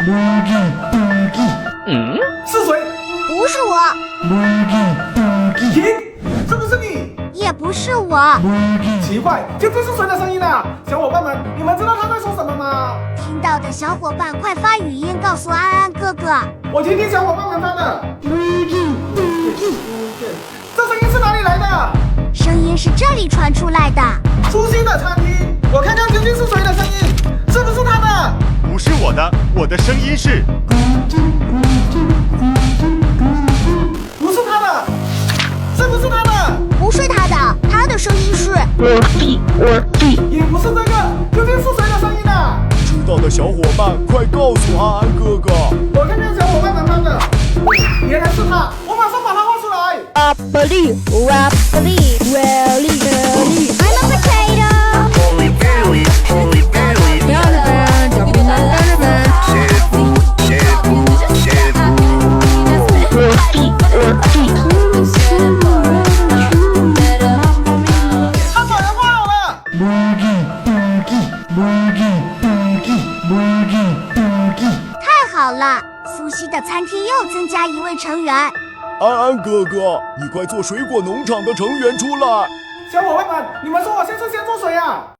是谁？不是我，停！是不是你？也不是我。奇怪，究竟是谁的声音啊？小伙伴们，你们知道他在说什么吗？听到的小伙伴快发语音告诉安安哥哥。我听听小伙伴们发的。这声音是哪里来的？声音是这里传出来的。初心的餐厅，我看看究竟是谁的声音，是不是他的？不是我的，我的声音是。不是他的，是不是他的？不是他的，他的声音是。也不是这个，究竟是谁的声音啊？知道的小伙伴快告诉安安哥哥。我看看小伙伴们发的，原来是他，我马上把他画出来。I believe, really. I'm a potato.太好了，苏西的餐厅又增加一位成员。安安哥哥，你快做水果农场的成员出来！小伙伴们，你们说我先做谁啊？